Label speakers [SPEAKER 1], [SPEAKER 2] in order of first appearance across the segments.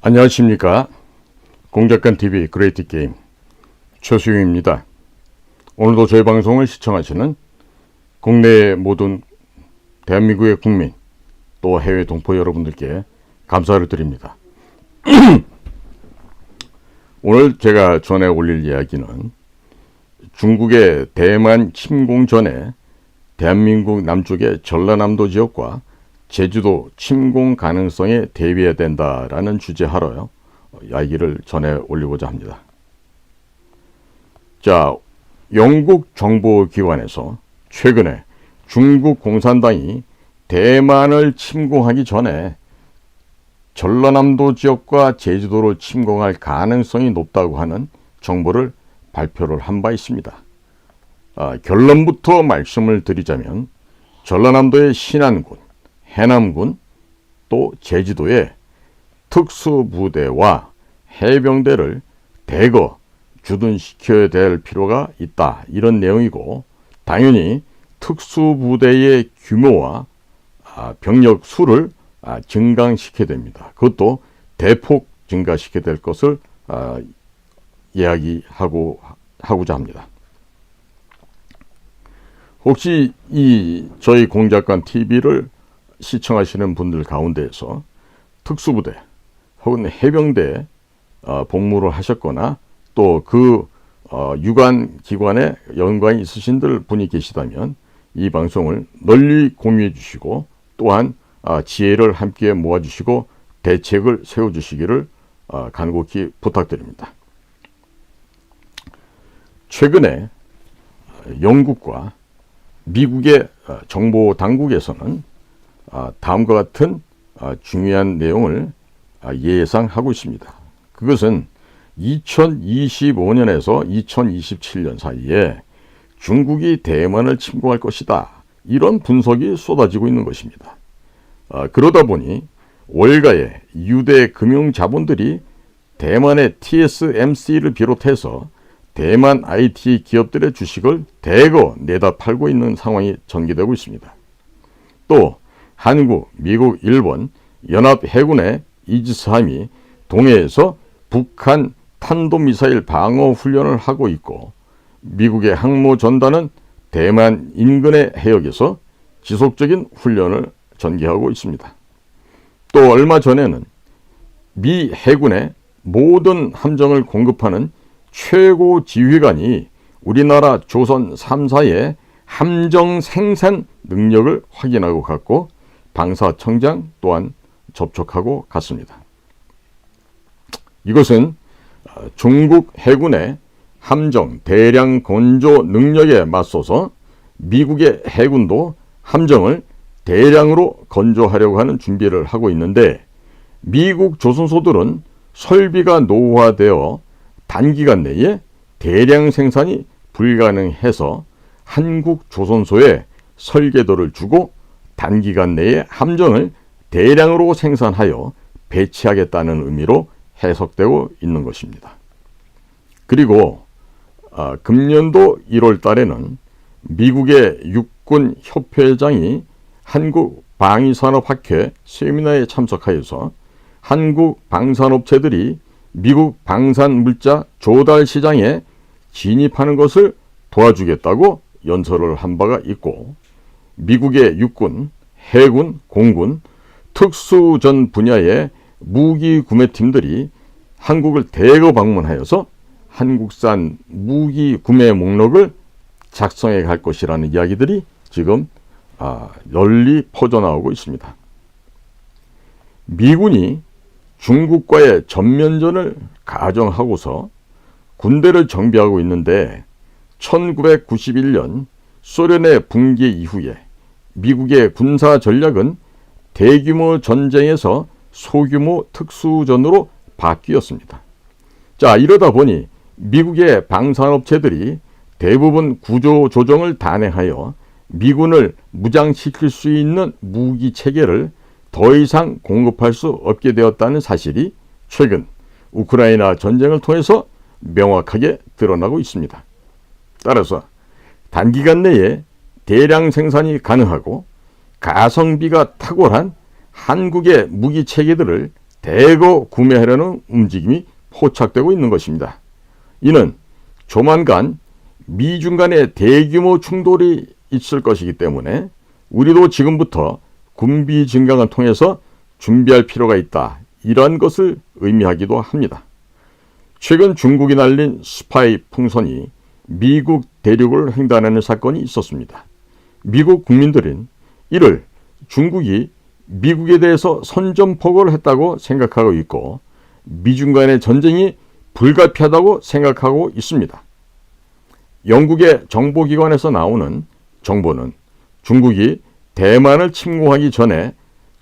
[SPEAKER 1] 안녕하십니까. 공작관TV 그레이트 게임 최수용입니다. 오늘도 저희 방송을 시청하시는 국내의 모든 대한민국의 국민 또 해외 동포 여러분들께 감사를 드립니다. 오늘 제가 전해 올릴 이야기는 중국의 대만 침공 전에 대한민국 남쪽의 전라남도 지역과 제주도 침공 가능성에 대비해야 된다라는 주제하러요 이야기를 전해 올리고자 합니다. 자, 영국 정보기관에서 최근에 중국 공산당이 대만을 침공하기 전에 전라남도 지역과 제주도를 침공할 가능성이 높다고 하는 정보를 발표를 한 바 있습니다. 결론부터 말씀을 드리자면 전라남도의 신안군, 해남군, 또 제주도에 특수부대와 해병대를 대거 주둔시켜야 될 필요가 있다, 이런 내용이고, 당연히 특수부대의 규모와 병력 수를 증강시켜야 됩니다. 그것도 대폭 증가시켜야 될 것을 이야기하고자 합니다. 혹시 저희 공작관TV를 시청하시는 분들 가운데에서 특수부대 혹은 해병대에 복무를 하셨거나 또 그 유관 기관에 연관이 있으신 분이 계시다면 이 방송을 널리 공유해 주시고, 또한 지혜를 함께 모아주시고 대책을 세워주시기를 간곡히 부탁드립니다. 최근에 영국과 미국의 정보 당국에서는 다음과 같은 중요한 내용을 예상하고 있습니다. 그것은 2025년에서 2027년 사이에 중국이 대만을 침공할 것이다, 이런 분석이 쏟아지고 있는 것입니다. 그러다 보니 월가의 유대 금융자본들이 대만의 TSMC를 비롯해서 대만 IT 기업들의 주식을 대거 내다 팔고 있는 상황이 전개되고 있습니다. 또 한국, 미국, 일본 연합해군의 이지스함이 동해에서 북한 탄도미사일 방어 훈련을 하고 있고, 미국의 항모전단은 대만 인근의 해역에서 지속적인 훈련을 전개하고 있습니다. 또 얼마 전에는 미 해군의 모든 함정을 공급하는 최고 지휘관이 우리나라 조선 3사의 함정 생산 능력을 확인하고 갔고, 방사청장 또한 접촉하고 갔습니다. 이것은 중국 해군의 함정 대량 건조 능력에 맞서서 미국의 해군도 함정을 대량으로 건조하려고 하는 준비를 하고 있는데, 미국 조선소들은 설비가 노후화되어 단기간 내에 대량 생산이 불가능해서 한국 조선소에 설계도를 주고 단기간 내에 함정을 대량으로 생산하여 배치하겠다는 의미로 해석되고 있는 것입니다. 그리고 금년도 1월 달에는 미국의 육군협회장이 한국 방위산업학회 세미나에 참석하여서 한국 방산업체들이 미국 방산물자 조달 시장에 진입하는 것을 도와주겠다고 연설을 한 바가 있고, 미국의 육군, 해군, 공군, 특수전 분야의 무기 구매팀들이 한국을 대거 방문하여서 한국산 무기 구매 목록을 작성해 갈 것이라는 이야기들이 지금 널리 퍼져나오고 있습니다. 미군이 중국과의 전면전을 가정하고서 군대를 정비하고 있는데, 1991년 소련의 붕괴 이후에 미국의 군사 전략은 대규모 전쟁에서 소규모 특수전으로 바뀌었습니다. 자, 이러다 보니 미국의 방산업체들이 대부분 구조 조정을 단행하여 미군을 무장시킬 수 있는 무기 체계를 더 이상 공급할 수 없게 되었다는 사실이 최근 우크라이나 전쟁을 통해서 명확하게 드러나고 있습니다. 따라서 단기간 내에 대량 생산이 가능하고 가성비가 탁월한 한국의 무기 체계들을 대거 구매하려는 움직임이 포착되고 있는 것입니다. 이는 조만간 미중 간의 대규모 충돌이 있을 것이기 때문에 우리도 지금부터 군비 증강을 통해서 준비할 필요가 있다. 이러한 것을 의미하기도 합니다. 최근 중국이 날린 스파이 풍선이 미국 대륙을 횡단하는 사건이 있었습니다. 미국 국민들은 이를 중국이 미국에 대해서 선전포고를 했다고 생각하고 있고 미중 간의 전쟁이 불가피하다고 생각하고 있습니다. 영국의 정보기관에서 나오는 정보는 중국이 대만을 침공하기 전에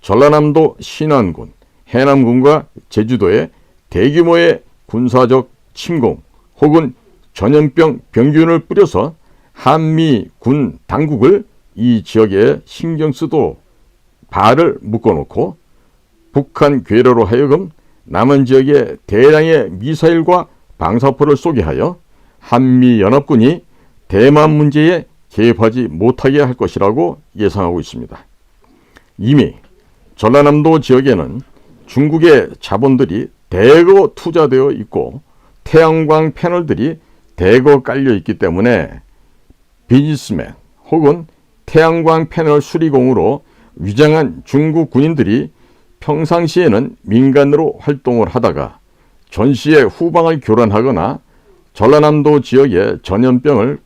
[SPEAKER 1] 전라남도 신안군, 해남군과 제주도에 대규모의 군사적 침공 혹은 전염병 병균을 뿌려서 한미 군 당국을 이 지역에 신경 쓰도록 발을 묶어놓고 북한 괴뢰로 하여금 남은 지역에 대량의 미사일과 방사포를 쏘게 하여 한미연합군이 대만 문제에 개입하지 못하게 할 것이라고 예상하고 있습니다. 이미 전라남도 지역에는 중국의 자본들이 대거 투자되어 있고 태양광 패널들이 대거 깔려 있기 때문에 비즈니스맨 혹은 태양광 패널 수리공으로 위장한 중국 군인들이 평상시에는 민간으로 활동을 하다가 전시에 후방을 교란하거나 전라남도 지역의 전염병을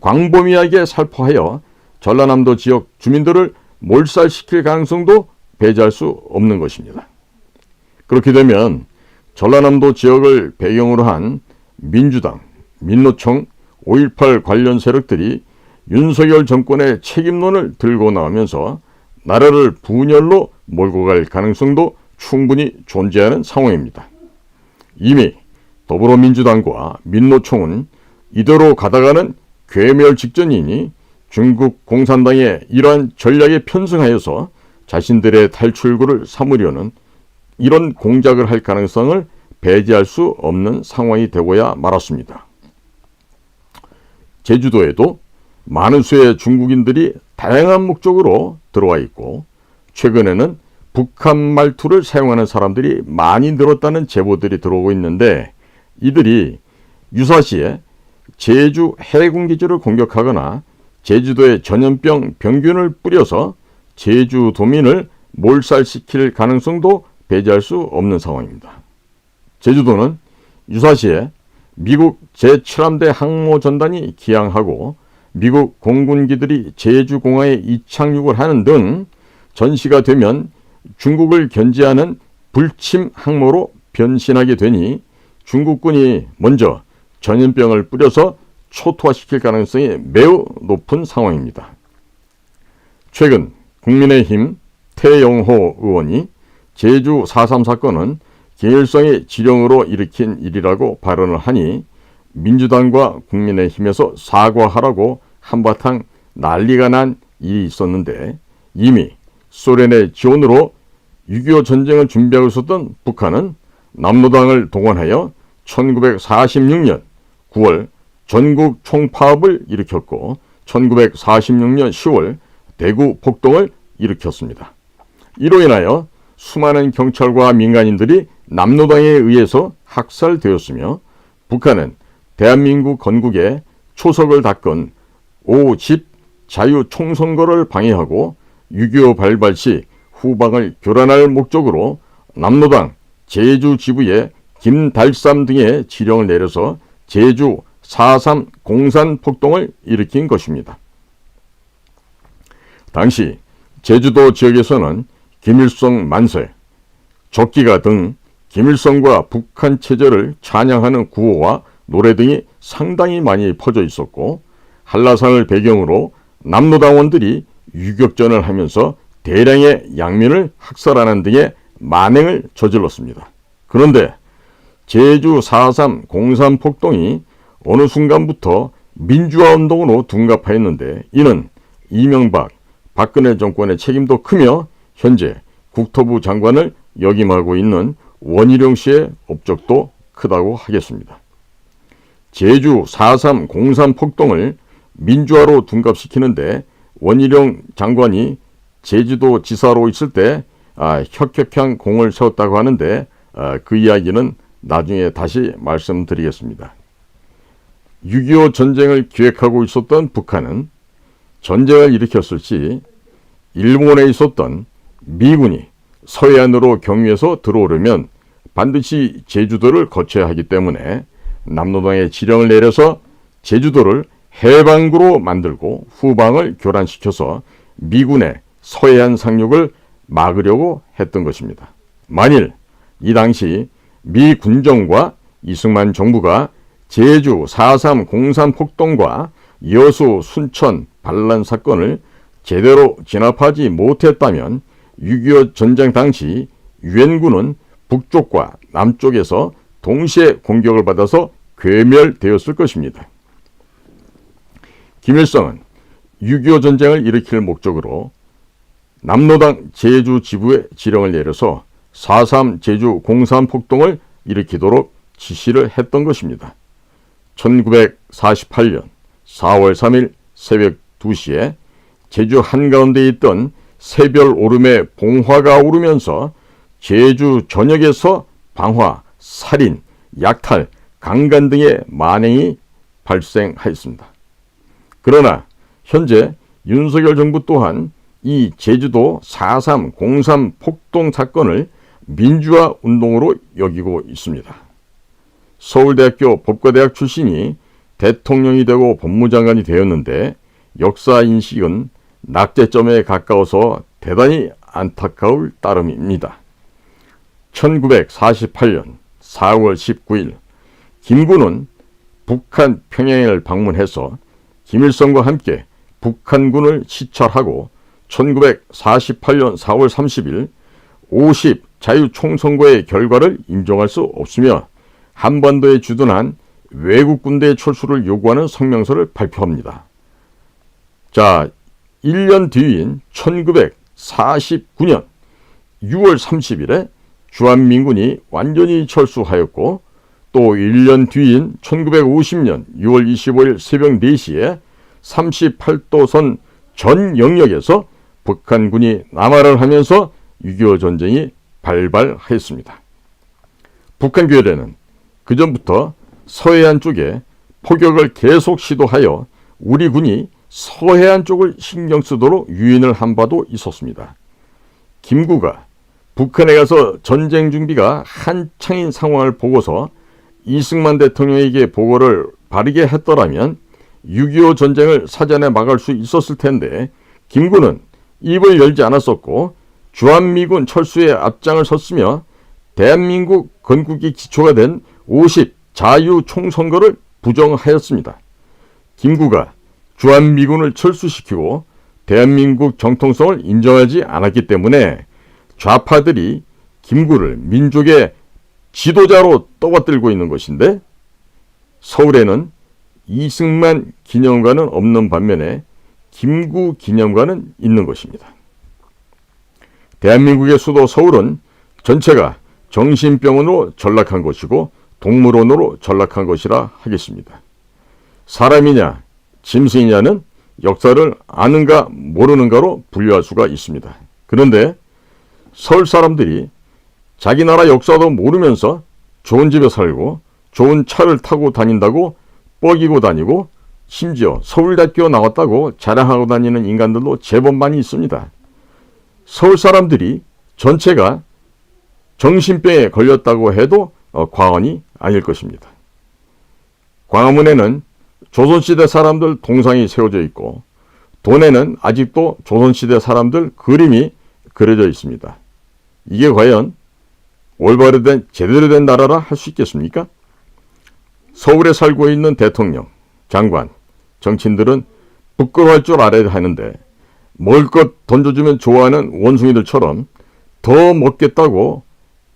[SPEAKER 1] 광범위하게 살포하여 전라남도 지역 주민들을 몰살시킬 가능성도 배제할 수 없는 것입니다. 그렇게 되면 전라남도 지역을 배경으로 한 민주당, 민노총, 5.18 관련 세력들이 윤석열 정권의 책임론을 들고 나오면서 나라를 분열로 몰고 갈 가능성도 충분히 존재하는 상황입니다. 이미 더불어민주당과 민노총은 이대로 가다가는 괴멸 직전이니 중국 공산당의 이러한 전략에 편승하여서 자신들의 탈출구를 삼으려는 이런 공작을 할 가능성을 배제할 수 없는 상황이 되고야 말았습니다. 제주도에도 많은 수의 중국인들이 다양한 목적으로 들어와 있고 최근에는 북한 말투를 사용하는 사람들이 많이 늘었다는 제보들이 들어오고 있는데 이들이 유사시에 제주 해군기지를 공격하거나 제주도에 전염병 병균을 뿌려서 제주도민을 몰살시킬 가능성도 배제할 수 없는 상황입니다. 제주도는 유사시에 미국 제7함대 항모전단이 기항하고 미국 공군기들이 제주공항에 이착륙을 하는 등 전시가 되면 중국을 견제하는 불침 항모로 변신하게 되니 중국군이 먼저 전염병을 뿌려서 초토화시킬 가능성이 매우 높은 상황입니다. 최근 국민의힘 태영호 의원이 제주 4.3 사건은 김일성의 지령으로 일으킨 일이라고 발언을 하니 민주당과 국민의힘에서 사과하라고 한바탕 난리가 난 일이 있었는데 이미 소련의 지원으로 6.25 전쟁을 준비하고 있었던 북한은 남로당을 동원하여 1946년 9월 전국 총파업을 일으켰고 1946년 10월 대구 폭동을 일으켰습니다. 이로 인하여 수많은 경찰과 민간인들이 남로당에 의해서 학살되었으며 북한은 대한민국 건국에 초석을 닦은 5.10 자유총선거를 방해하고 6.25 발발 시 후방을 교란할 목적으로 남로당 제주 지부에 김달삼 등의 지령을 내려서 제주 4.3 공산 폭동을 일으킨 것입니다. 당시 제주도 지역에서는 김일성 만세, 적기가 등 김일성과 북한 체제를 찬양하는 구호와 노래 등이 상당히 많이 퍼져 있었고 한라산을 배경으로 남로당원들이 유격전을 하면서 대량의 양민을 학살하는 등의 만행을 저질렀습니다. 그런데 제주 4.3 공산 폭동이 어느 순간부터 민주화운동으로 둔갑하였는데 이는 이명박, 박근혜 정권의 책임도 크며 현재 국토부 장관을 역임하고 있는 원희룡 씨의 업적도 크다고 하겠습니다. 제주 4.3 공산 폭동을 민주화로 둔갑시키는데 원희룡 장관이 제주도 지사로 있을 때 혁혁한 공을 세웠다고 하는데 그 이야기는 나중에 다시 말씀드리겠습니다. 6.25 전쟁을 기획하고 있었던 북한은 전쟁을 일으켰을 시 일본에 있었던 미군이 서해안으로 경유해서 들어오려면 반드시 제주도를 거쳐야 하기 때문에 남로당에 지령을 내려서 제주도를 해방구로 만들고 후방을 교란시켜서 미군의 서해안 상륙을 막으려고 했던 것입니다. 만일 이 당시 미 군정과 이승만 정부가 제주 4.3 공산 폭동과 여수 순천 반란 사건을 제대로 진압하지 못했다면 6.25 전쟁 당시 유엔군은 북쪽과 남쪽에서 동시에 공격을 받아서 괴멸되었을 것입니다. 김일성은 6.25 전쟁을 일으킬 목적으로 남로당 제주 지부에 지령을 내려서 4.3 제주 공산 폭동을 일으키도록 지시를 했던 것입니다. 1948년 4월 3일 새벽 2시에 제주 한가운데에 있던 새별 오름에 봉화가 오르면서 제주 전역에서 방화, 살인, 약탈, 강간 등의 만행이 발생하였습니다. 그러나 현재 윤석열 정부 또한 이 제주도 4.3 공산 폭동 사건을 민주화 운동으로 여기고 있습니다. 서울대학교 법과대학 출신이 대통령이 되고 법무장관이 되었는데 역사 인식은 낙제점에 가까워서 대단히 안타까울 따름입니다. 1948년 4월 19일 김군은 북한 평양을 방문해서 김일성과 함께 북한군을 시찰하고 1948년 4월 30일 50 자유총선거의 결과를 인정할 수 없으며 한반도에 주둔한 외국 군대의 철수를 요구하는 성명서를 발표합니다. 자, 1년 뒤인 1949년 6월 30일에 주한민군이 완전히 철수하였고 또 1년 뒤인 1950년 6월 25일 새벽 4시에 38도선 전 영역에서 북한군이 남하를 하면서 6.25 전쟁이 발발하였습니다. 북한 괴뢰는 그전부터 서해안 쪽에 포격을 계속 시도하여 우리 군이 서해안 쪽을 신경 쓰도록 유인을 한 바도 있었습니다. 김구가 북한에 가서 전쟁 준비가 한창인 상황을 보고서 이승만 대통령에게 보고를 바르게 했더라면 6.25 전쟁을 사전에 막을 수 있었을 텐데 김구는 입을 열지 않았었고 주한미군 철수에 앞장을 섰으며 대한민국 건국이 기초가 된 50 자유총선거를 부정하였습니다. 김구가 주한미군을 철수시키고 대한민국 정통성을 인정하지 않았기 때문에 좌파들이 김구를 민족의 지도자로 떠받들고 있는 것인데 서울에는 이승만 기념관은 없는 반면에 김구 기념관은 있는 것입니다. 대한민국의 수도 서울은 전체가 정신병원으로 전락한 것이고 동물원으로 전락한 것이라 하겠습니다. 사람이냐 짐승이냐는 역사를 아는가 모르는가로 분류할 수가 있습니다. 그런데 서울 사람들이 자기 나라 역사도 모르면서 좋은 집에 살고 좋은 차를 타고 다닌다고 뻐기고 다니고 심지어 서울대학교 나왔다고 자랑하고 다니는 인간들도 제법 많이 있습니다. 서울 사람들이 전체가 정신병에 걸렸다고 해도 과언이 아닐 것입니다. 광화문에는 조선시대 사람들 동상이 세워져 있고 돈에는 아직도 조선시대 사람들 그림이 그려져 있습니다. 이게 과연 올바로 된 제대로 된 나라라 할 수 있겠습니까? 서울에 살고 있는 대통령, 장관, 정치인들은 부끄러워할 줄 알아야 하는데 먹을 것 던져주면 좋아하는 원숭이들처럼 더 먹겠다고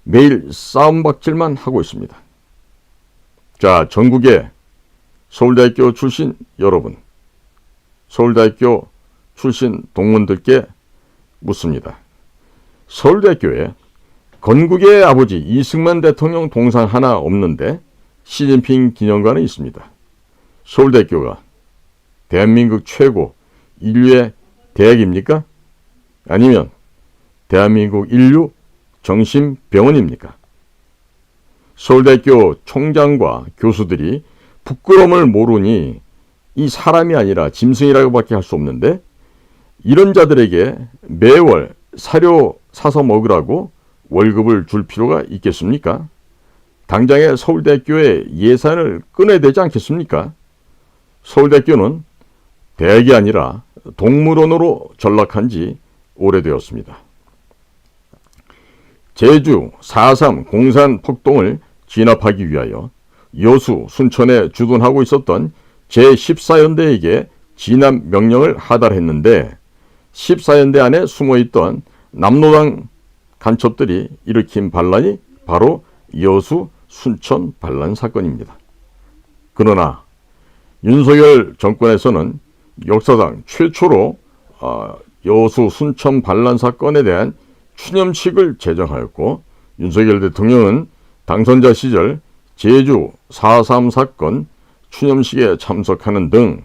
[SPEAKER 1] 매일 싸움박질만 하고 있습니다. 자, 전국의 서울대학교 출신 여러분, 서울대학교 출신 동문들께 묻습니다. 서울대학교에 건국의 아버지 이승만 대통령 동상 하나 없는데 시진핑 기념관은 있습니다. 서울대학교가 대한민국 최고 인류의 대학입니까? 아니면 대한민국 인류 정신병원입니까? 서울대학교 총장과 교수들이 부끄러움을 모르니 이 사람이 아니라 짐승이라고밖에 할 수 없는데, 이런 자들에게 매월 사료 사서 먹으라고 월급을 줄 필요가 있겠습니까? 당장에 서울대학교의 예산을 끊어야 되지 않겠습니까? 서울대학교는 대학이 아니라 동물원으로 전락한 지 오래되었습니다. 제주 4.3 공산 폭동을 진압하기 위하여 여수, 순천에 주둔하고 있었던 제14연대에게 진압 명령을 하달했는데, 14연대 안에 숨어있던 남로당 간첩들이 일으킨 반란이 바로 여수, 순천 반란 사건입니다. 그러나 윤석열 정권에서는 역사상 최초로 여수, 순천 반란 사건에 대한 추념식을 제정하였고, 윤석열 대통령은 당선자 시절 제주 4.3 사건 추념식에 참석하는 등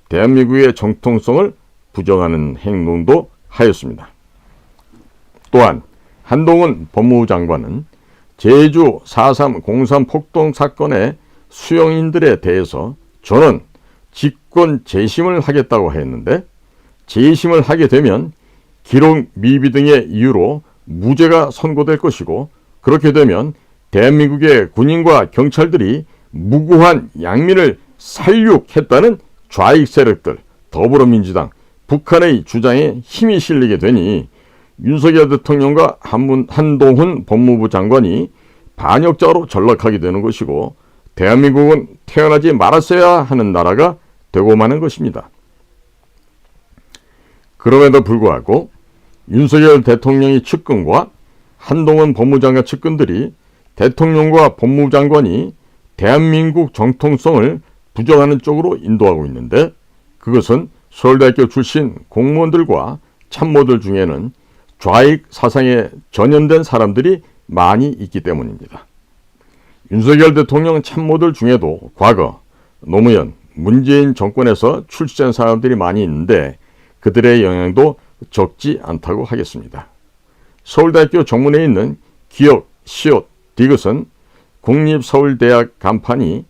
[SPEAKER 1] 대한민국의 정통성을 부정하는 행동도 하였습니다. 또한 한동훈 법무부 장관은 제주 4.3 공산 폭동 사건의 수용인들에 대해서 저는 직권 재심을 하겠다고 했는데, 재심을 하게 되면 기록 미비 등의 이유로 무죄가 선고될 것이고, 그렇게 되면 대한민국의 군인과 경찰들이 무고한 양민을 살육했다는 좌익 세력들, 더불어민주당, 북한의 주장에 힘이 실리게 되니 윤석열 대통령과 한동훈 법무부 장관이 반역자로 전락하게 되는 것이고, 대한민국은 태어나지 말았어야 하는 나라가 되고 마는 것입니다. 그럼에도 불구하고 윤석열 대통령의 측근과 한동훈 법무장관 측근들이 대통령과 법무부 장관이 대한민국 정통성을 부정하는 쪽으로 인도하고 있는데, 그것은 서울대학교 출신 공무원들과 참모들 중에는 좌익 사상에 전염된 사람들이 많이 있기 때문입니다. 윤석열 대통령 참모들 중에도 과거 노무현, 문재인 정권에서 출시된 사람들이 많이 있는데, 그들의 영향도 적지 않다고 하겠습니다. 서울대학교 정문에 있는 기역, 시옷, 디귿은 국립서울대학 간판이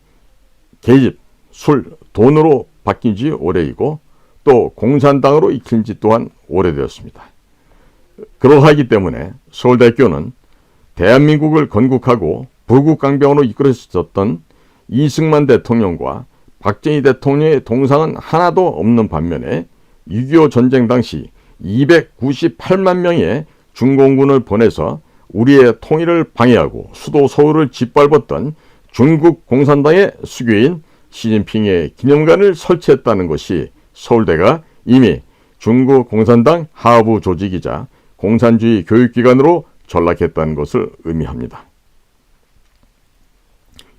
[SPEAKER 1] 계집, 술, 돈으로 바뀐 지 오래이고, 또 공산당으로 익힌 지 또한 오래되었습니다. 그러하기 때문에 서울대학교는 대한민국을 건국하고 부국강병으로 이끌어졌던 이승만 대통령과 박정희 대통령의 동상은 하나도 없는 반면에 6.25 전쟁 당시 298만 명의 중공군을 보내서 우리의 통일을 방해하고 수도 서울을 짓밟았던 중국 공산당의 수교인 시진핑의 기념관을 설치했다는 것이 서울대가 이미 중국 공산당 하부 조직이자 공산주의 교육기관으로 전락했다는 것을 의미합니다.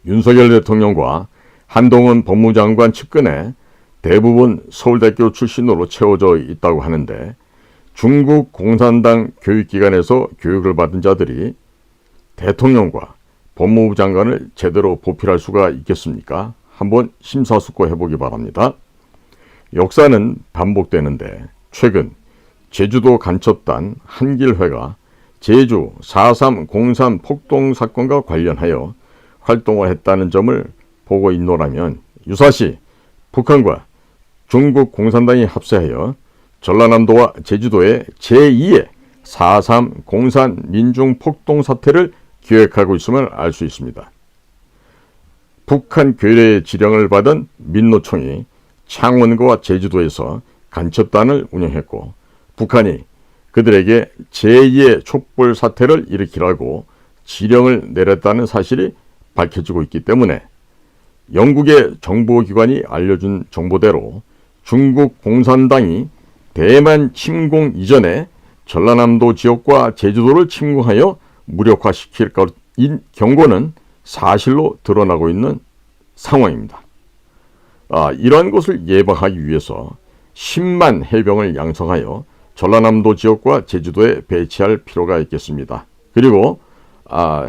[SPEAKER 1] 윤석열 대통령과 한동훈 법무장관 측근에 대부분 서울대학교 출신으로 채워져 있다고 하는데, 중국 공산당 교육기관에서 교육을 받은 자들이 대통령과 법무부 장관을 제대로 보필할 수가 있겠습니까? 한번 심사숙고해 보기 바랍니다. 역사는 반복되는데, 최근 제주도 간첩단 한길회가 제주 4.3 공산 폭동 사건과 관련하여 활동을 했다는 점을 보고 있노라면, 유사시 북한과 중국 공산당이 합세하여 전라남도와 제주도의 제2의 4.3 공산 민중폭동 사태를 기획하고 있음을 알 수 있습니다. 북한 괴뢰의 지령을 받은 민노총이 창원과 제주도에서 간첩단을 운영했고, 북한이 그들에게 제2의 촛불 사태를 일으키라고 지령을 내렸다는 사실이 밝혀지고 있기 때문에, 영국의 정보기관이 알려준 정보대로 중국 공산당이 대만 침공 이전에 전라남도 지역과 제주도를 침공하여 무력화시킬 것인 경고는 사실로 드러나고 있는 상황입니다. 이러한 것을 예방하기 위해서 10만 해병을 양성하여 전라남도 지역과 제주도에 배치할 필요가 있겠습니다. 그리고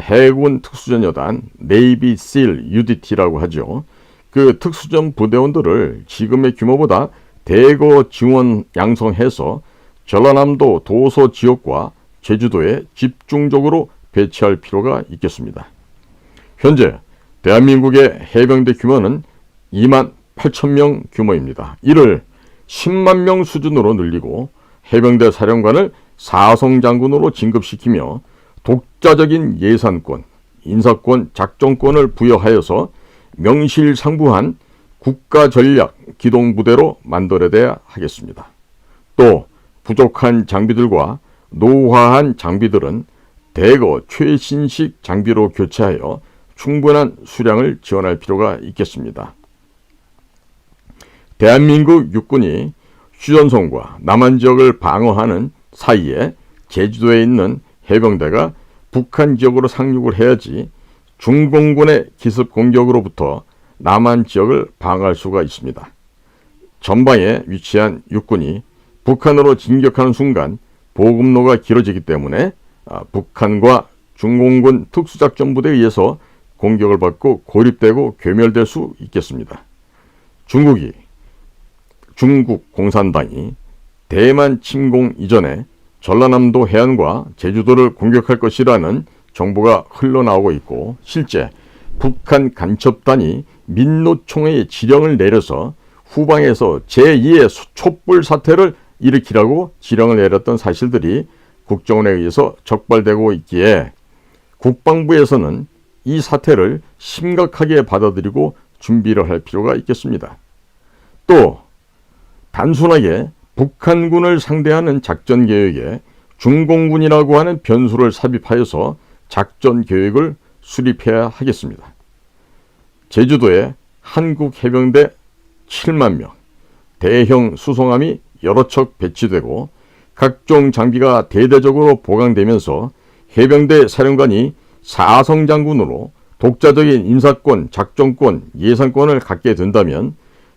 [SPEAKER 1] 해군 특수전여단 네이비 실 UDT라고 하죠. 그 특수전 부대원들을 지금의 규모보다 대거 지원 양성해서 전라남도 도서 지역과 제주도에 집중적으로 배치할 필요가 있겠습니다. 현재 대한민국의 해병대 규모는 2만 8천 명 규모입니다. 이를 10만 명 수준으로 늘리고 해병대 사령관을 사성장군으로 진급시키며 독자적인 예산권, 인사권, 작전권을 부여하여서 명실상부한 국가전략 기동부대로 만들어야 하겠습니다. 또 부족한 장비들과 노후화한 장비들은 대거 최신식 장비로 교체하여 충분한 수량을 지원할 필요가 있겠습니다. 대한민국 육군이 휴전선과 남한 지역을 방어하는 사이에 제주도에 있는 해병대가 북한 지역으로 상륙을 해야지 중공군의 기습 공격으로부터 남한 지역을 방어할 수가 있습니다. 전방에 위치한 육군이 북한으로 진격하는 순간 보급로가 길어지기 때문에 북한과 중공군 특수작전부대에 의해서 공격을 받고 고립되고 괴멸될 수 있겠습니다. 중국 공산당이 대만 침공 이전에 전라남도 해안과 제주도를 공격할 것이라는 정보가 흘러나오고 있고, 실제 북한 간첩단이 민노총에 지령을 내려서 후방에서 제2의 촛불 사태를 일으키라고 지령을 내렸던 사실들이 국정원에 의해서 적발되고 있기에 국방부에서는 이 사태를 심각하게 받아들이고 준비를 할 필요가 있겠습니다. 또 단순하게 북한군을 상대하는 작전 계획에 중공군이라고 하는 변수를 삽입하여서 작전 계획을 수립해야 하겠습니다. 제주도에 한국 해병대 7만 명, 대형 수송함이 여러 척 배치되고 각종 장비가 대대적으로 보강되면서 해병대 사령관이 사성장군으로 독자적인 인사권, 작전권, 예산권을 갖게 된다면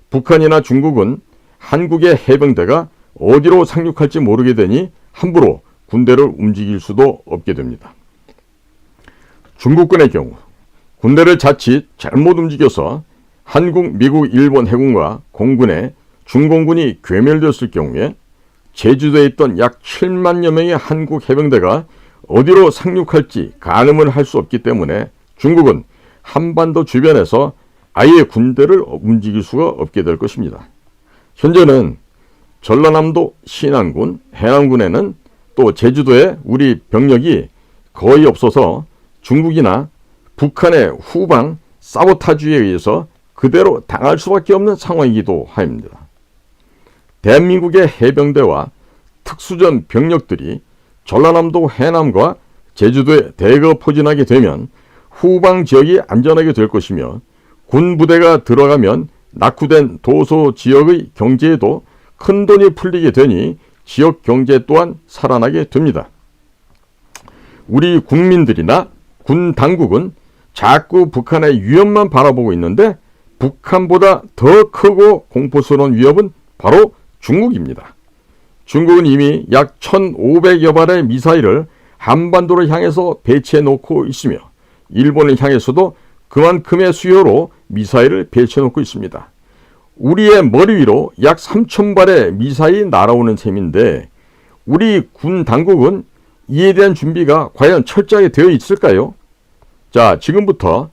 [SPEAKER 1] 북한이나 중국은 한국의 해병대가 어디로 상륙할지 모르게 되니 함부로 군대를 움직일 수도 없게 됩니다. 중국군의 경우 군대를 자칫 잘못 움직여서 한국, 미국, 일본 해군과 공군에 중공군이 괴멸되었을 경우에 제주도에 있던 약 7만여 명의 한국 해병대가 어디로 상륙할지 가늠을 할 수 없기 때문에 중국은 한반도 주변에서 아예 군대를 움직일 수가 없게 될 것입니다. 현재는 전라남도 신안군, 해남군에는 또 제주도에 우리 병력이 거의 없어서 중국이나 북한의 후방 사보타주에 의해서 그대로 당할 수밖에 없는 상황이기도 합니다. 대한민국의 해병대와 특수전 병력들이 전라남도 해남과 제주도에 대거 포진하게 되면 후방 지역이 안전하게 될 것이며 군 부대가 들어가면 낙후된 도서 지역의 경제에도 큰 돈이 풀리게 되니 지역 경제 또한 살아나게 됩니다. 우리 국민들이나 군 당국은 자꾸 북한의 위협만 바라보고 있는데 북한보다 더 크고 공포스러운 위협은 바로 중국입니다. 중국은 이미 약 1,500여 발의 미사일을 한반도를 향해서 배치해 놓고 있으며 일본을 향해서도 그만큼의 수요로 미사일을 배치해 놓고 있습니다. 우리의 머리 위로 약 3,000발의 미사일이 날아오는 셈인데 우리 군 당국은 이에 대한 준비가 과연 철저하게 되어 있을까요? 자, 지금부터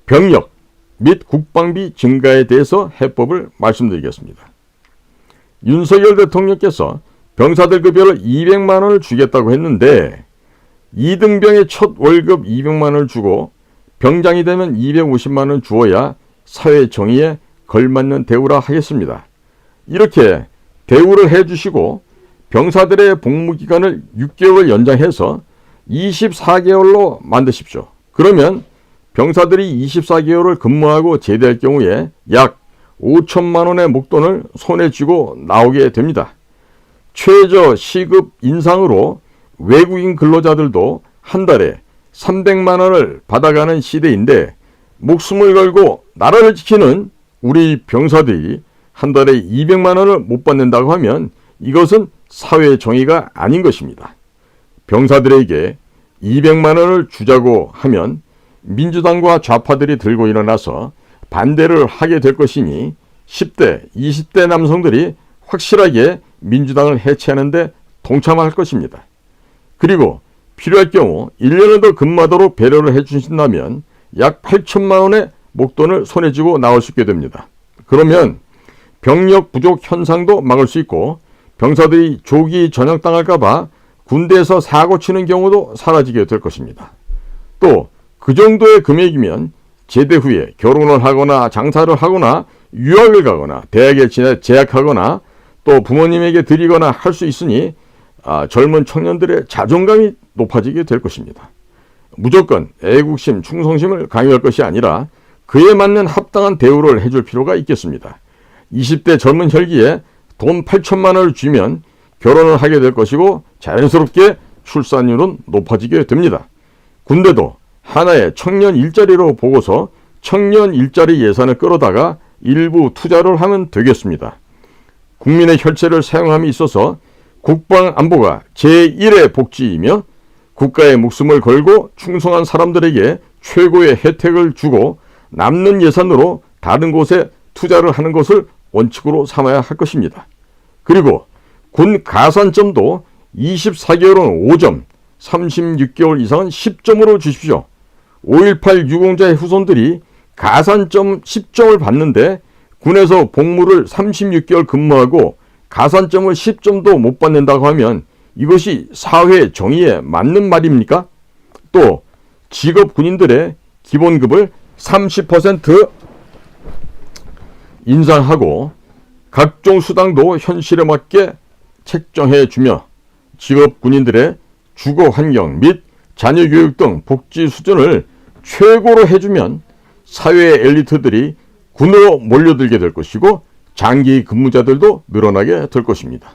[SPEAKER 1] 병력 및 국방비 증가에 대해서 해법을 말씀드리겠습니다. 윤석열 대통령께서 병사들 급여를 200만 원을 주겠다고 했는데 2등병의 첫 월급 200만 원을 주고 병장이 되면 250만 원 주어야 사회 정의에 걸맞는 대우라 하겠습니다. 이렇게 대우를 해주시고 병사들의 복무기간을 6개월 연장해서 24개월로 만드십시오. 그러면 병사들이 24개월을 근무하고 제대할 경우에 약 5천만 원의 목돈을 손에 쥐고 나오게 됩니다. 최저 시급 인상으로 외국인 근로자들도 한 달에 300만 원을 받아가는 시대인데 목숨을 걸고 나라를 지키는 우리 병사들이 한 달에 200만 원을 못 받는다고 하면 이것은 사회 정의가 아닌 것입니다. 병사들에게 200만 원을 주자고 하면 민주당과 좌파들이 들고 일어나서 반대를 하게 될 것이니 10대, 20대 남성들이 확실하게 민주당을 해체하는 데 동참할 것입니다. 그리고 필요할 경우 1년을 더 근무하도록 배려를 해주신다면 약 8천만 원의 목돈을 손에 쥐고 나올 수 있게 됩니다. 그러면 병력 부족 현상도 막을 수 있고 병사들이 조기 전역당할까봐 군대에서 사고 치는 경우도 사라지게 될 것입니다. 또 그 정도의 금액이면 제대 후에 결혼을 하거나 장사를 하거나 유학을 가거나 대학에 재학하거나 또 부모님에게 드리거나 할 수 있으니 젊은 청년들의 자존감이 높아지게 될 것입니다. 무조건 애국심, 충성심을 강요할 것이 아니라 그에 맞는 합당한 대우를 해줄 필요가 있겠습니다. 20대 젊은 혈기에 돈 8천만 원을 쥐면 결혼을 하게 될 것이고 자연스럽게 출산율은 높아지게 됩니다. 군대도 하나의 청년 일자리로 보고서 청년 일자리 예산을 끌어다가 일부 투자를 하면 되겠습니다. 국민의 혈세를 사용함에 있어서 국방안보가 제1의 복지이며 국가의 목숨을 걸고 충성한 사람들에게 최고의 혜택을 주고 남는 예산으로 다른 곳에 투자를 하는 것을 원칙으로 삼아야 할 것입니다. 그리고 군 가산점도 24개월은 5점, 36개월 이상은 10점으로 주십시오. 5.18 유공자의 후손들이 가산점 10점을 받는데 군에서 복무를 36개월 근무하고 가산점을 10점도 못 받는다고 하면 이것이 사회 정의에 맞는 말입니까? 또 직업 군인들의 기본급을 30% 인상하고 각종 수당도 현실에 맞게 책정해 주며 직업 군인들의 주거 환경 및 자녀 교육 등 복지 수준을 최고로 해주면 사회의 엘리트들이 군으로 몰려들게 될 것이고 장기 근무자들도 늘어나게 될 것입니다.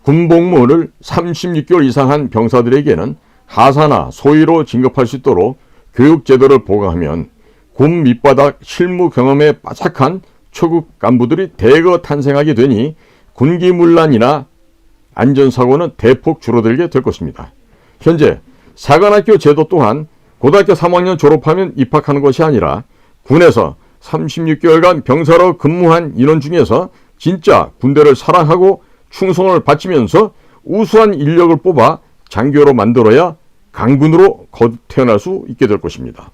[SPEAKER 1] 군복무를 36개월 이상 한 병사들에게는 하사나 소위로 진급할 수 있도록 교육제도를 보강하면 군 밑바닥 실무 경험에 빠삭한 초급 간부들이 대거 탄생하게 되니 군기문란이나 안전사고는 대폭 줄어들게 될 것입니다. 현재 사관학교 제도 또한 고등학교 3학년 졸업하면 입학하는 것이 아니라 군에서 36개월간 병사로 근무한 인원 중에서 진짜 군대를 사랑하고 충성을 바치면서 우수한 인력을 뽑아 장교로 만들어야 강군으로 거듭 태어날 수 있게 될 것입니다.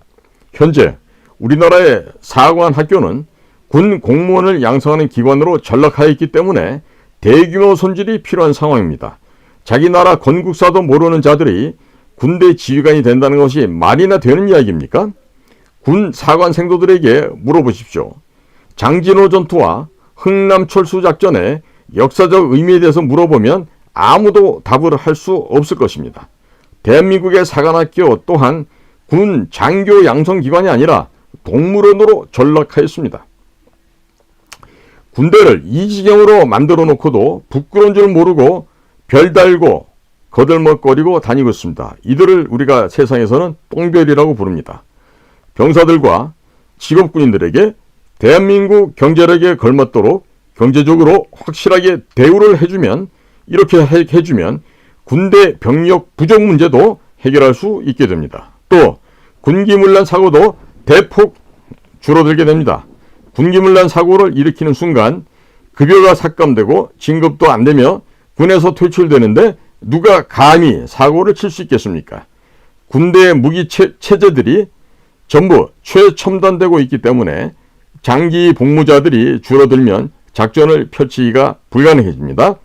[SPEAKER 1] 현재 우리나라의 사관학교는 군 공무원을 양성하는 기관으로 전락하여 있기 때문에 대규모 손질이 필요한 상황입니다. 자기 나라 건국사도 모르는 자들이 군대 지휘관이 된다는 것이 말이나 되는 이야기입니까? 군 사관생도들에게 물어보십시오. 장진호 전투와 흥남철수 작전의 역사적 의미에 대해서 물어보면 아무도 답을 할 수 없을 것입니다. 대한민국의 사관학교 또한 군 장교 양성기관이 아니라 동물원으로 전락하였습니다. 군대를 이 지경으로 만들어 놓고도 부끄러운 줄 모르고 별 달고 거들먹거리고 다니고 있습니다. 이들을 우리가 세상에서는 똥별이라고 부릅니다. 병사들과 직업군인들에게 대한민국 경제력에 걸맞도록 경제적으로 확실하게 대우를 해주면 이렇게 해주면 군대 병력 부족 문제도 해결할 수 있게 됩니다. 또 군기문란 사고도 대폭 줄어들게 됩니다. 군기문란 사고를 일으키는 순간 급여가 삭감되고 진급도 안 되며 군에서 퇴출되는데 누가 감히 사고를 칠 수 있겠습니까? 군대의 무기 체제들이 전부 최첨단되고 있기 때문에 장기 복무자들이 줄어들면 작전을 펼치기가 불가능해집니다.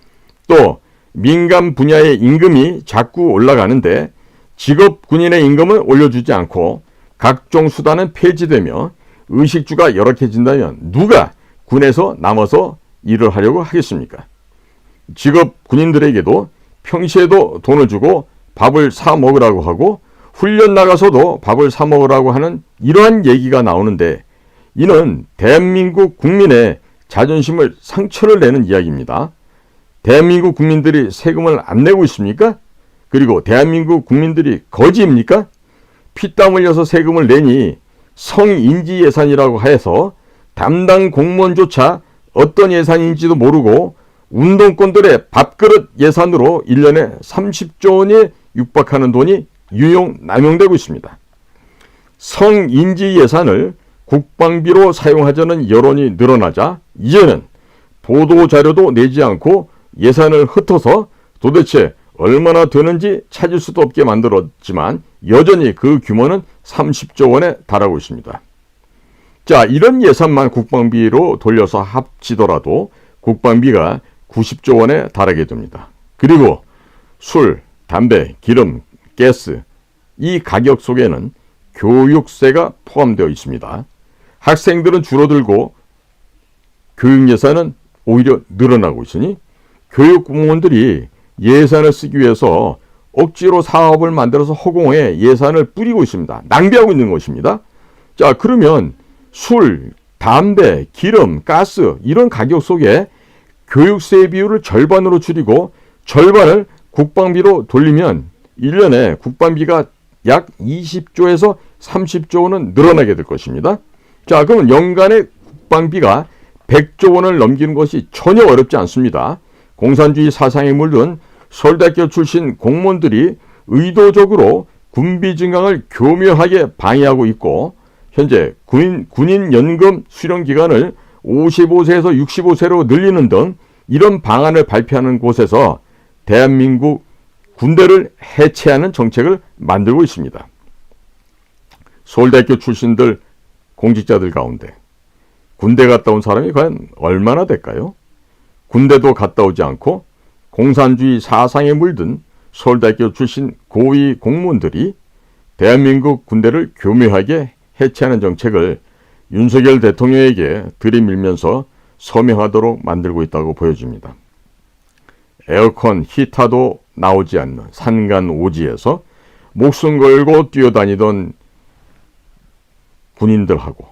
[SPEAKER 1] 또 민간 분야의 임금이 자꾸 올라가는데 직업 군인의 임금은 올려주지 않고 각종 수단은 폐지되며 의식주가 열악해진다면 누가 군에서 남아서 일을 하려고 하겠습니까? 직업 군인들에게도 평시에도 돈을 주고 밥을 사 먹으라고 하고 훈련 나가서도 밥을 사 먹으라고 하는 이러한 얘기가 나오는데 이는 대한민국 국민의 자존심을 상처를 내는 이야기입니다. 대한민국 국민들이 세금을 안 내고 있습니까? 그리고 대한민국 국민들이 거지입니까? 피땀 흘려서 세금을 내니 성인지 예산이라고 해서 담당 공무원조차 어떤 예산인지도 모르고 운동권들의 밥그릇 예산으로 1년에 30조 원에 육박하는 돈이 유용 남용되고 있습니다. 성인지 예산을 국방비로 사용하자는 여론이 늘어나자 이제는 보도자료도 내지 않고 예산을 흩어서 도대체 얼마나 되는지 찾을 수도 없게 만들었지만 여전히 그 규모는 30조 원에 달하고 있습니다. 자, 이런 예산만 국방비로 돌려서 합치더라도 국방비가 90조 원에 달하게 됩니다. 그리고 술, 담배, 기름, 가스, 이 가격 속에는 교육세가 포함되어 있습니다. 학생들은 줄어들고 교육 예산은 오히려 늘어나고 있으니 교육 공무원들이 예산을 쓰기 위해서 억지로 사업을 만들어서 허공에 예산을 뿌리고 있습니다. 낭비하고 있는 것입니다. 자, 그러면 술, 담배, 기름, 가스 이런 가격 속에 교육세 비율을 절반으로 줄이고 절반을 국방비로 돌리면 1년에 국방비가 약 20조에서 30조 원은 늘어나게 될 것입니다. 자, 그러면 연간의 국방비가 100조 원을 넘기는 것이 전혀 어렵지 않습니다. 공산주의 사상에 물든 서울대학교 출신 공무원들이 의도적으로 군비 증강을 교묘하게 방해하고 있고 현재 군인 연금 수령 기간을 55세에서 65세로 늘리는 등 이런 방안을 발표하는 곳에서 대한민국 군대를 해체하는 정책을 만들고 있습니다. 서울대학교 출신들 공직자들 가운데 군대 갔다 온 사람이 과연 얼마나 될까요? 군대도 갔다 오지 않고 공산주의 사상에 물든 서울대학교 출신 고위 공무원들이 대한민국 군대를 교묘하게 해체하는 정책을 윤석열 대통령에게 들이밀면서 서명하도록 만들고 있다고 보여집니다. 에어컨, 히터도 나오지 않는 산간 오지에서 목숨 걸고 뛰어다니던 군인들하고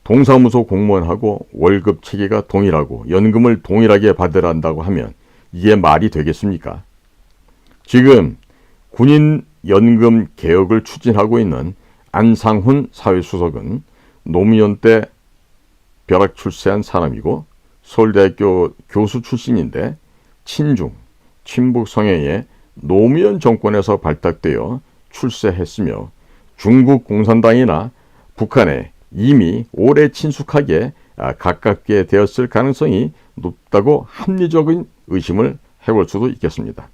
[SPEAKER 1] 동사무소 공무원하고 월급 체계가 동일하고 연금을 동일하게 받으라 한다고 하면 이게 말이 되겠습니까? 지금 군인 연금 개혁을 추진하고 있는 안상훈 사회수석은 노무현 때 벼락 출세한 사람이고 서울대학교 교수 출신인데 친중, 친북 성향의 노무현 정권에서 발탁되어 출세했으며 중국 공산당이나 북한에 이미 오래 친숙하게 가깝게 되었을 가능성이 높다고 합리적인 의심을 해볼 수도 있겠습니다.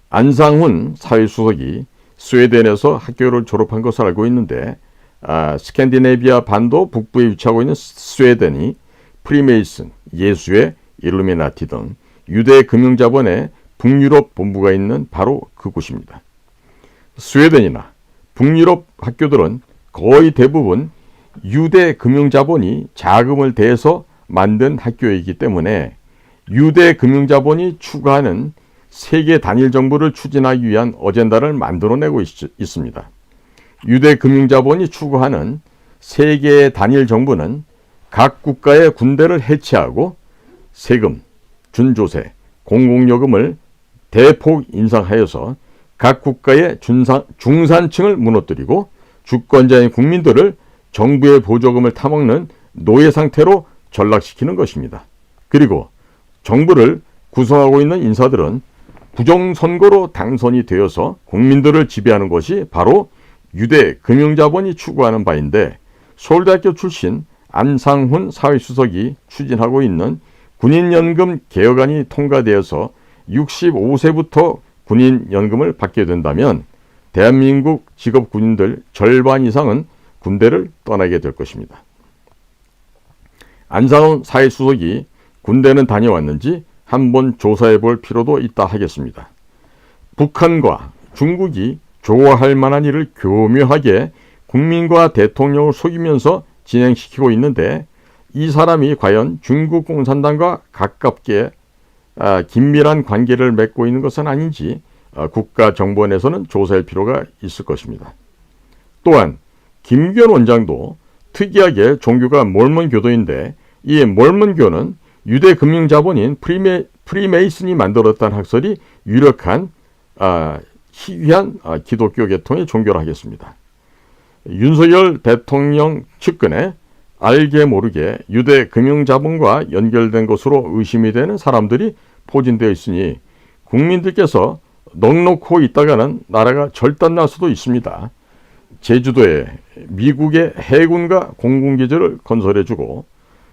[SPEAKER 1] 안상훈 사회수석이 스웨덴에서 학교를 졸업한 것을 알고 있는데 스캔디네비아 반도 북부에 위치하고 있는 스웨덴이 프리메이슨, 예수회, 일루미나티 등 유대 금융자본의 북유럽 본부가 있는 바로 그곳입니다. 스웨덴이나 북유럽 학교들은 거의 대부분 유대 금융자본이 자금을 대서 만든 학교이기 때문에 유대 금융자본이 추구하는 세계 단일 정부를 추진하기 위한 어젠다를 만들어내고 있습니다. 유대 금융자본이 추구하는 세계 단일 정부는 각 국가의 군대를 해체하고 세금, 준조세, 공공요금을 대폭 인상하여서 각 국가의 중산층을 무너뜨리고 주권자인 국민들을 정부의 보조금을 타먹는 노예 상태로 전락시키는 것입니다. 그리고 정부를 구성하고 있는 인사들은 부정선거로 당선이 되어서 국민들을 지배하는 것이 바로 유대 금융자본이 추구하는 바인데 서울대학교 출신 안상훈 사회수석이 추진하고 있는 군인연금 개혁안이 통과되어서 65세부터 군인연금을 받게 된다면 대한민국 직업군인들 절반 이상은 군대를 떠나게 될 것입니다. 안상훈 사회수석이 군대는 다녀왔는지 한번 조사해 볼 필요도 있다 하겠습니다. 북한과 중국이 좋아할 만한 일을 교묘하게 국민과 대통령을 속이면서 진행시키고 있는데 이 사람이 과연 중국 공산당과 가깝게 긴밀한 관계를 맺고 있는 것은 아닌지 국가정보원에서는 조사할 필요가 있을 것입니다. 또한 김규현 원장도 특이하게 종교가 몰몬교도인데 이 몰몬교는 유대 금융자본인 프리메이슨이 만들었다는 학설이 유력한 희귀한 기독교 계통의 종교라 하겠습니다. 윤석열 대통령 측근에 알게 모르게 유대 금융자본과 연결된 것으로 의심이 되는 사람들이 포진되어 있으니 국민들께서 넉넉고 있다가는 나라가 절단날 수도 있습니다. 제주도에 미국의 해군과 공군기지를 건설해주고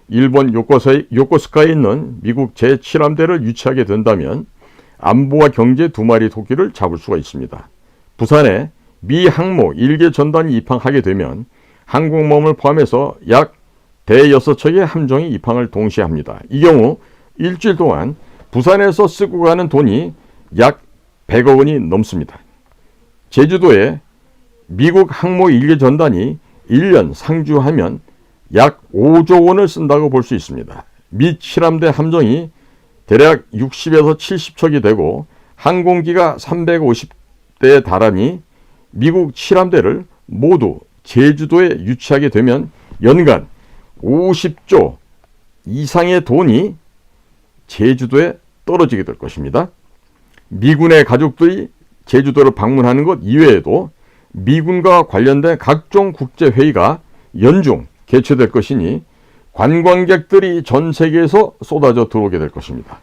[SPEAKER 1] 일본 요코스카에 있는 미국 제7함대를 유치하게 된다면 안보와 경제 두 마리 토끼를 잡을 수가 있습니다. 부산에 미 항모 1개 전단이 입항하게 되면 항공모함을 포함해서 약 대6척의 함정이 입항을 동시에 합니다. 이 경우 일주일 동안 부산에서 쓰고 가는 돈이 약 100억 원이 넘습니다. 제주도에 미국 항모 1개 전단이 1년 상주하면 약 5조 원을 쓴다고 볼 수 있습니다. 미 칠함대 함정이 대략 60에서 70척이 되고 항공기가 350대에 달하니 미국 칠함대를 모두 제주도에 유치하게 되면 연간 50조 이상의 돈이 제주도에 떨어지게 될 것입니다. 미군의 가족들이 제주도를 방문하는 것 이외에도 미군과 관련된 각종 국제회의가 연중 개최될 것이니 관광객들이 전 세계에서 쏟아져 들어오게 될 것입니다.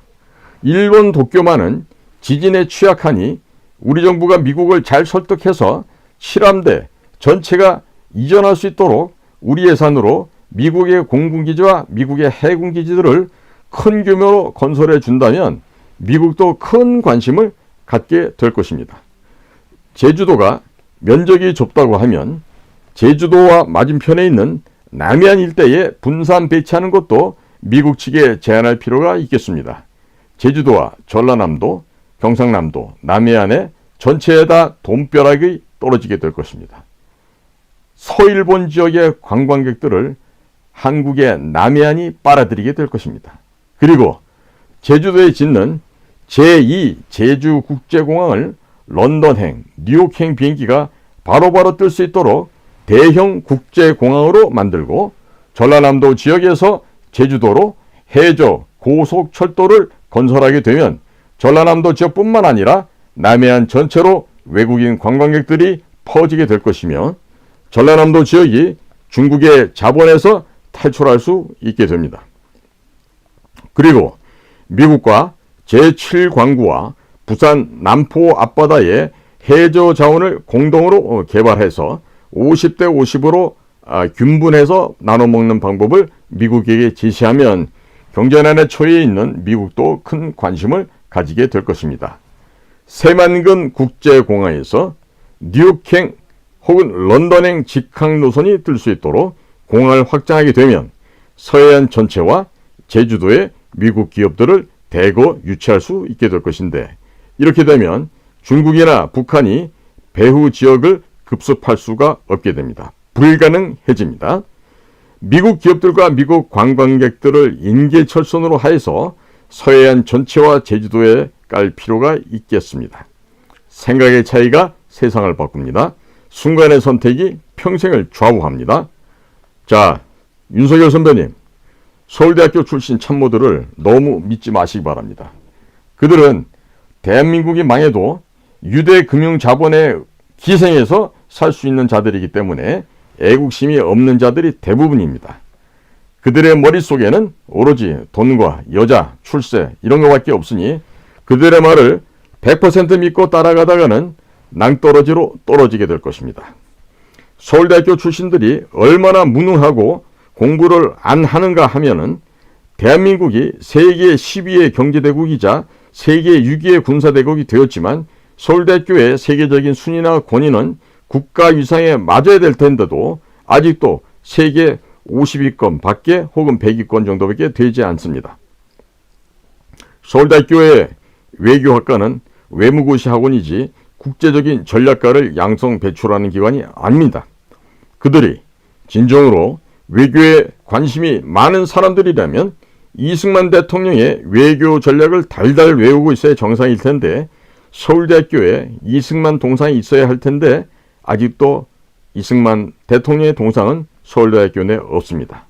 [SPEAKER 1] 일본 도쿄만은 지진에 취약하니 우리 정부가 미국을 잘 설득해서 칠함대 전체가 이전할 수 있도록 우리 예산으로 미국의 공군기지와 미국의 해군기지들을 큰 규모로 건설해 준다면 미국도 큰 관심을 갖게 될 것입니다. 제주도가 면적이 좁다고 하면 제주도와 맞은편에 있는 남해안 일대에 분산 배치하는 것도 미국 측에 제안할 필요가 있겠습니다. 제주도와 전라남도, 경상남도, 남해안에 전체에다 돈벼락이 떨어지게 될 것입니다. 서일본 지역의 관광객들을 한국의 남해안이 빨아들이게 될 것입니다. 그리고 제주도에 짓는 제2 제주국제공항을 런던행, 뉴욕행 비행기가 바로바로 뜰 수 있도록 대형 국제공항으로 만들고 전라남도 지역에서 제주도로 해저 고속철도를 건설하게 되면 전라남도 지역뿐만 아니라 남해안 전체로 외국인 관광객들이 퍼지게 될 것이며 전라남도 지역이 중국의 자본에서 탈출할 수 있게 됩니다. 그리고 미국과 제7광구와 부산 남포 앞바다의 해저 자원을 공동으로 개발해서 50대 50으로 균분해서 나눠먹는 방법을 미국에게 제시하면 경제난에 처해 있는 미국도 큰 관심을 가지게 될 것입니다. 새만금 국제공항에서 뉴욕행 혹은 런던행 직항 노선이 뜰 수 있도록 공항을 확장하게 되면 서해안 전체와 제주도의 미국 기업들을 대거 유치할 수 있게 될 것인데 이렇게 되면 중국이나 북한이 배후 지역을 급습할 수가 없게 됩니다. 불가능해집니다. 미국 기업들과 미국 관광객들을 인계철선으로 하여서 서해안 전체와 제주도에 깔 필요가 있겠습니다. 생각의 차이가 세상을 바꿉니다. 순간의 선택이 평생을 좌우합니다. 자, 윤석열 선배님, 서울대학교 출신 참모들을 너무 믿지 마시기 바랍니다. 그들은 대한민국이 망해도 유대금융자본에 기생해서 살 수 있는 자들이기 때문에 애국심이 없는 자들이 대부분입니다. 그들의 머릿속에는 오로지 돈과 여자, 출세 이런 것밖에 없으니 그들의 말을 100% 믿고 따라가다가는 낭떠러지로 떨어지게 될 것입니다. 서울대학교 출신들이 얼마나 무능하고 공부를 안 하는가 하면은 대한민국이 세계 12의 경제대국이자 세계 6위의 군사대국이 되었지만 서울대학교의 세계적인 순위나 권위는 국가 위상에 맞아야 될 텐데도 아직도 세계 50위권 밖에 혹은 100위권 정도밖에 되지 않습니다. 서울대학교의 외교학과는 외무고시 학원이지 국제적인 전략가를 양성 배출하는 기관이 아닙니다. 그들이 진정으로 외교에 관심이 많은 사람들이라면 이승만 대통령의 외교 전략을 달달 외우고 있어야 정상일 텐데 서울대학교에 이승만 동상이 있어야 할 텐데 아직도 이승만 대통령의 동상은 서울대학교 내에 없습니다.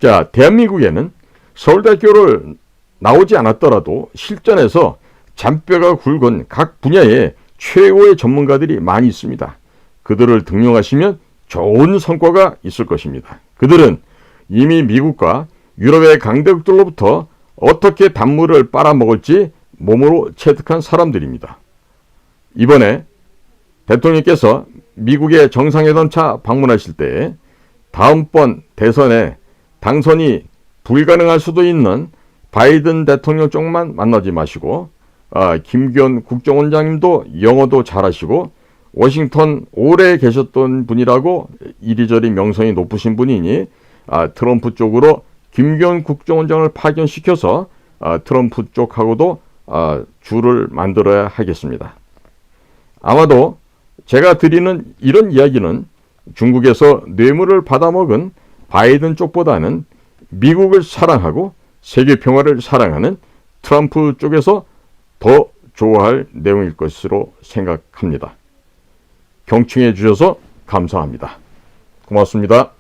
[SPEAKER 1] 자, 대한민국에는 서울대학교를 나오지 않았더라도 실전에서 잔뼈가 굵은 각 분야의 최고의 전문가들이 많이 있습니다. 그들을 등용하시면 좋은 성과가 있을 것입니다. 그들은 이미 미국과 유럽의 강대국들로부터 어떻게 단물을 빨아먹을지 몸으로 체득한 사람들입니다. 이번에 대통령께서 미국의 정상회담차 방문하실 때 다음번 대선에 당선이 불가능할 수도 있는 바이든 대통령 쪽만 만나지 마시고 김기현 국정원장님도 영어도 잘하시고 워싱턴 오래 계셨던 분이라고 이리저리 명성이 높으신 분이니 트럼프 쪽으로 김기현 국정원장을 파견시켜서 트럼프 쪽하고도 줄을 만들어야 하겠습니다. 아마도 제가 드리는 이런 이야기는 중국에서 뇌물을 받아먹은 바이든 쪽보다는 미국을 사랑하고 세계 평화를 사랑하는 트럼프 쪽에서 더 좋아할 내용일 것으로 생각합니다. 경청해 주셔서 감사합니다. 고맙습니다.